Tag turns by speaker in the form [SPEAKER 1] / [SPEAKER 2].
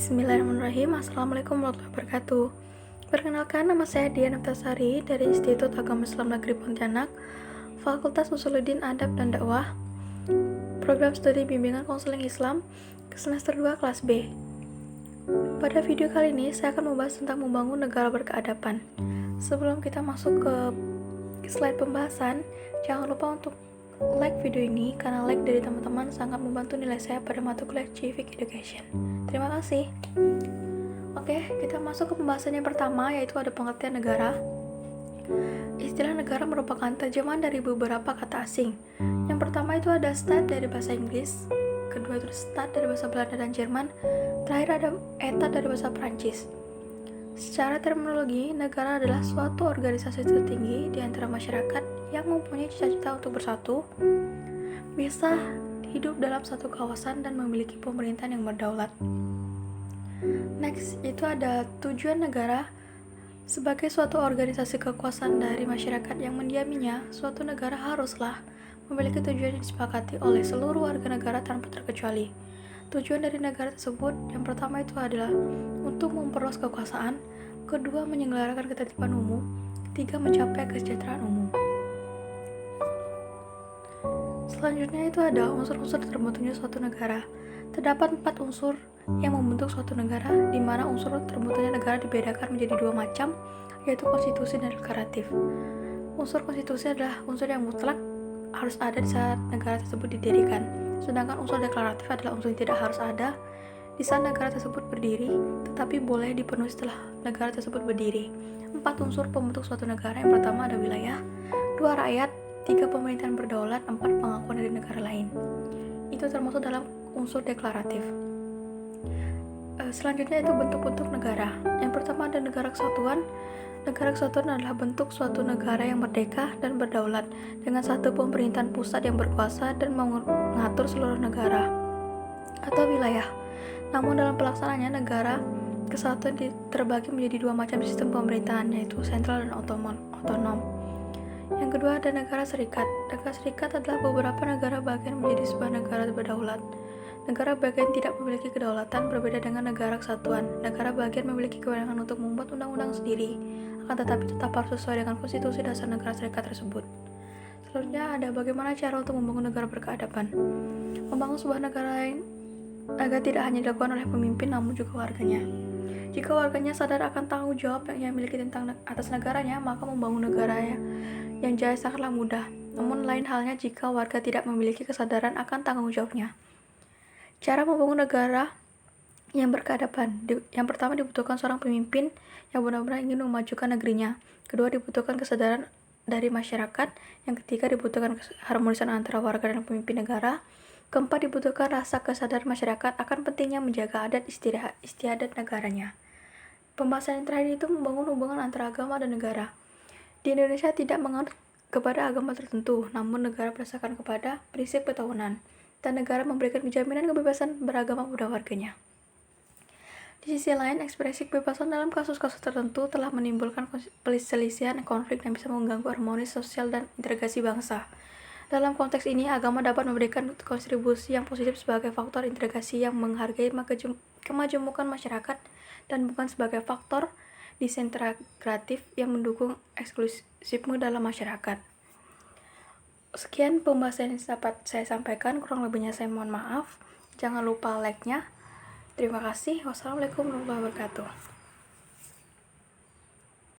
[SPEAKER 1] Bismillahirrahmanirrahim. Assalamualaikum warahmatullahi wabarakatuh. Perkenalkan, nama saya Dian Aptasari dari Institut Agama Islam Negeri Pontianak, Fakultas Usuluddin Adab dan Dakwah, Program Studi Bimbingan Konseling Islam, semester 2 kelas B. Pada video kali ini, saya akan membahas tentang membangun negara berkeadaban. Sebelum kita masuk ke slide pembahasan, jangan lupa untuk like video ini, karena like dari teman-teman sangat membantu nilai saya pada mata kuliah Civic Education. Terima kasih. Oke, kita masuk ke pembahasan yang pertama, yaitu ada pengertian negara. Istilah negara merupakan terjemahan dari beberapa kata asing. Yang pertama itu ada stat dari bahasa Inggris, kedua itu stat dari bahasa Belanda dan Jerman, terakhir ada etat dari bahasa Prancis. Secara terminologi, negara adalah suatu organisasi tertinggi di antara masyarakat yang mempunyai cita-cita untuk bersatu, bisa hidup dalam satu kawasan dan memiliki pemerintahan yang berdaulat. Next, itu ada tujuan negara. Sebagai suatu organisasi kekuasaan dari masyarakat yang mendiaminya, suatu negara haruslah memiliki tujuan yang disepakati oleh seluruh warga negara tanpa terkecuali. Tujuan dari negara tersebut yang pertama itu adalah untuk memperluas kekuasaan, kedua menyelenggarakan ketertiban umum, ketiga mencapai kesejahteraan umum. Selanjutnya itu ada unsur-unsur terbentuknya suatu negara. Terdapat 4 unsur yang membentuk suatu negara, di mana unsur terbentuknya negara dibedakan menjadi 2 macam, yaitu konstitusi dan deklaratif. Unsur konstitusi adalah unsur yang mutlak harus ada di saat negara tersebut didirikan. Sedangkan unsur deklaratif adalah unsur yang tidak harus ada di saat negara tersebut berdiri, tetapi boleh dipenuhi setelah negara tersebut berdiri. 4 unsur pembentuk suatu negara. Yang pertama ada wilayah, 2 rakyat, 3 pemerintahan berdaulat, 4 pengakuan dari negara lain. Itu termasuk dalam unsur deklaratif. Selanjutnya itu bentuk-bentuk negara. Yang pertama ada negara kesatuan. Negara kesatuan adalah bentuk suatu negara yang merdeka dan berdaulat dengan satu pemerintahan pusat yang berkuasa dan mengatur seluruh negara atau wilayah. Namun dalam pelaksanaannya, negara kesatuan terbagi menjadi 2 macam sistem pemerintahan, yaitu sentral dan otonom. Yang kedua ada negara serikat. Negara serikat adalah beberapa negara bagian menjadi sebuah negara berdaulat. Negara bagian tidak memiliki kedaulatan, berbeda dengan negara kesatuan. Negara bagian memiliki kewenangan untuk membuat undang-undang sendiri, akan tetapi tetap harus sesuai dengan konstitusi dasar negara serikat tersebut. Selanjutnya ada bagaimana cara untuk membangun negara berkeadaban. Membangun sebuah negara agar tidak hanya dilakukan oleh pemimpin, namun juga warganya. Jika warganya sadar akan tanggung jawab yang ia miliki tentang atas negaranya, maka membangun negara yang jaya sangatlah mudah. Namun lain halnya jika warga tidak memiliki kesadaran akan tanggung jawabnya. Cara membangun negara yang berkeadaban. Yang pertama dibutuhkan seorang pemimpin yang benar-benar ingin memajukan negerinya. Kedua dibutuhkan kesadaran dari masyarakat. Yang ketiga dibutuhkan harmonisan antara warga dan pemimpin negara. Keempat dibutuhkan rasa kesadaran masyarakat akan pentingnya menjaga adat istiadat negaranya. Pembahasan yang terakhir itu membangun hubungan antara agama dan negara. Di Indonesia tidak menganut kepada agama tertentu, namun negara berdasarkan kepada prinsip ketuhanan, dan negara memberikan jaminan kebebasan beragama pada warganya. Di sisi lain, ekspresi kebebasan dalam kasus-kasus tertentu telah menimbulkan perselisihan, konflik, dan bisa mengganggu harmonis sosial dan integrasi bangsa. Dalam konteks ini, agama dapat memberikan kontribusi yang positif sebagai faktor integrasi yang menghargai kemajemukan masyarakat dan bukan sebagai faktor disintegratif yang mendukung eksklusifisme dalam masyarakat. Sekian pembahasan yang dapat saya sampaikan, kurang lebihnya saya mohon maaf. Jangan lupa like-nya. Terima kasih. Wassalamualaikum warahmatullahi wabarakatuh.